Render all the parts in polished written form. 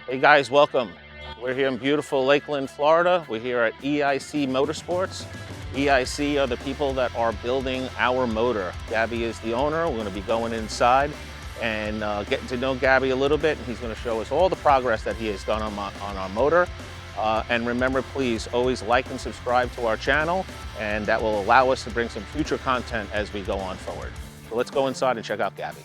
Hey guys, welcome. We're here in beautiful Lakeland, Florida. We're here at EIC Motorsports. EIC are the people that are building our motor. Gabby is the owner. We're going to be going inside and getting to know Gabby a little bit. He's going to show us all the progress that he has done on our motor. And remember, please always like and subscribe to our channel, and that will allow us to bring some future content as we go on forward. So let's go inside and check out Gabby.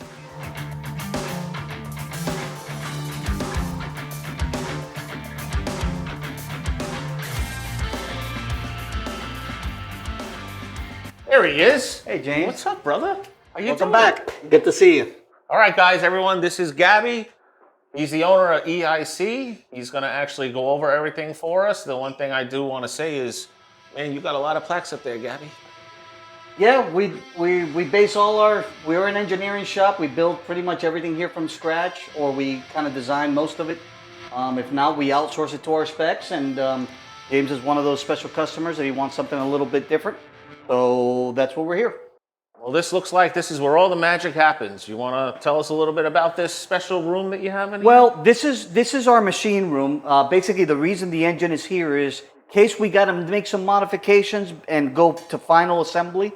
There he is. Hey, James. What's up, brother? How you Welcome doing? back. Good to see you. All right, guys, everyone, this is Gabby. He's the owner of EIC. He's going to actually go over everything for us. The one thing I do want to say is, man, you got a lot of plaques up there, Gabby. Yeah, we base all our, we're an engineering shop. We build pretty much everything here from scratch, or we kind of design most of it. If not, we outsource it to our specs, and James is one of those special customers that he wants something a little bit different. So that's what we're here. Well, this looks like this is where all the magic happens. You want to tell us a little bit about this special room that you have in here? Well, this is our machine room. Basically, the reason the engine is here is in case we got to make some modifications and go to final assembly,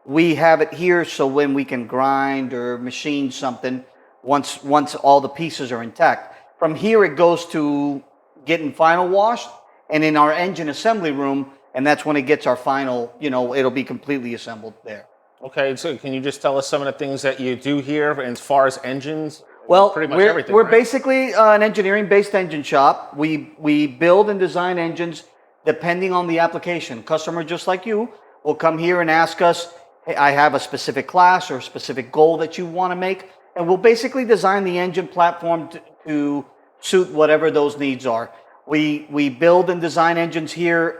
we have it here so when we can grind or machine something once all the pieces are intact. From here, it goes to getting final washed, and in our engine assembly room, and that's when it gets our final, it'll be completely assembled there. Okay, so can you just tell us some of the things that you do here as far as engines? Well, pretty much we're, everything, we're right? basically an engineering-based engine shop. We build and design engines depending on the application. Customer just like you will come here and ask us, hey, I have a specific class or a specific goal that you want to make, and we'll basically design the engine platform to suit whatever those needs are. We build and design engines here.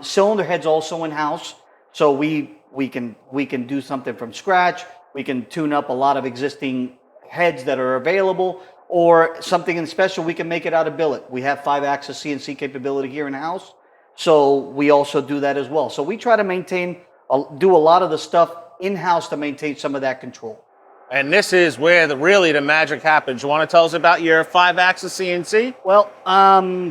Cylinder heads also in-house, so we can do something from scratch. We can tune up a lot of existing heads that are available, or something in special, we can make it out of billet. We have 5-axis CNC capability here in-house, so we also do that as well. So we try to do a lot of the stuff in-house to maintain some of that control. And this is where really the magic happens. You want to tell us about your 5-axis CNC? Well,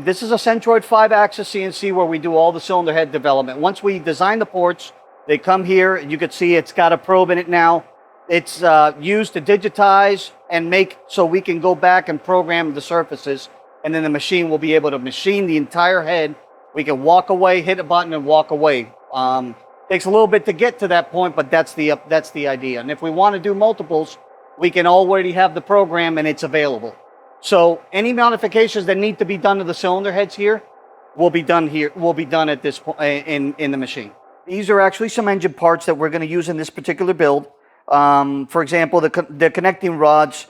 this is a Centroid 5-axis CNC where we do all the cylinder head development. Once we design the ports, they come here, and you can see it's got a probe in it now. It's used to digitize and make so we can go back and program the surfaces, and then the machine will be able to machine the entire head. We can walk away, hit a button, and walk away. Takes a little bit to get to that point, but that's the idea. And if we want to do multiples, we can already have the program, and it's available. So any modifications that need to be done to the cylinder heads here will be done here. Will be done at this point in the machine. These are actually some engine parts that we're going to use in this particular build. For example, the connecting rods.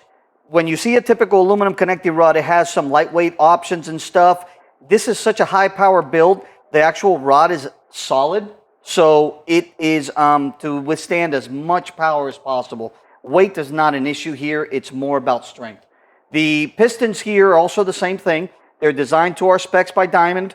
When you see a typical aluminum connecting rod, it has some lightweight options and stuff. This is such a high power build. The actual rod is solid, so it is to withstand as much power as possible. Weight is not an issue here. It's more about strength. The pistons here are also the same thing. They're designed to our specs by Diamond.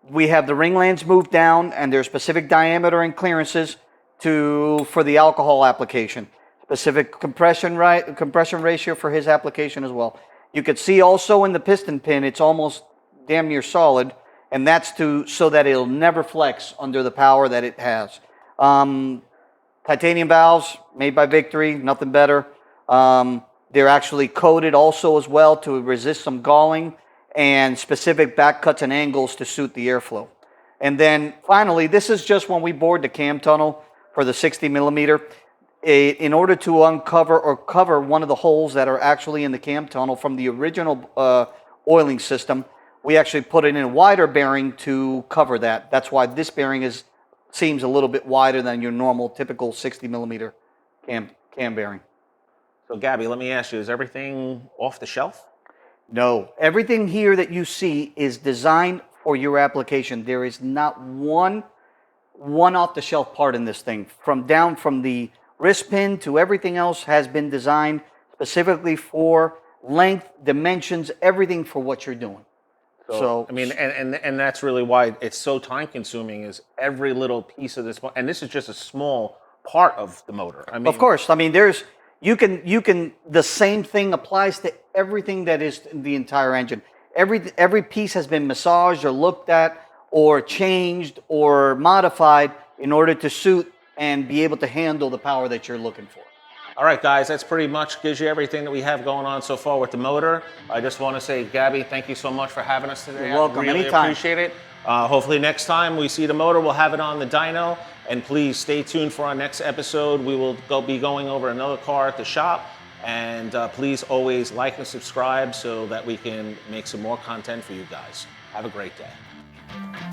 We have the ring lands moved down, and there's specific diameter and clearances for the alcohol application. Specific compression ratio for his application as well. You could see also in the piston pin, it's almost damn near solid, and that's so that it'll never flex under the power that it has. Titanium valves made by Victory, nothing better. They're actually coated also as well to resist some galling, and specific back cuts and angles to suit the airflow. And then finally, this is just when we bored the cam tunnel for the 60 millimeter. In order to uncover or cover one of the holes that are actually in the cam tunnel from the original oiling system, we actually put it in a wider bearing to cover that. That's why this bearing seems a little bit wider than your normal typical 60 millimeter cam bearing. So Gabby, let me ask you, is everything off the shelf? No, everything here that you see is designed for your application. There is not one off-the-shelf part in this thing. From the wrist pin to everything else has been designed specifically for length, dimensions, everything for what you're doing. So I mean, and that's really why it's so time-consuming. Is every little piece of this, and this is just a small part of the motor. I mean, of course, I mean the same thing applies to everything that is the entire engine. Every piece has been massaged or looked at or changed or modified in order to suit and be able to handle the power that you're looking for. All right, guys, that's pretty much gives you everything that we have going on so far with the motor. I just want to say, Gabby, thank you so much for having us today. You're welcome. I really Anytime. appreciate it. Hopefully next time we see the motor, we'll have it on the dyno. And please stay tuned for our next episode. We will be going over another car at the shop. And please always like and subscribe so that we can make some more content for you guys. Have a great day.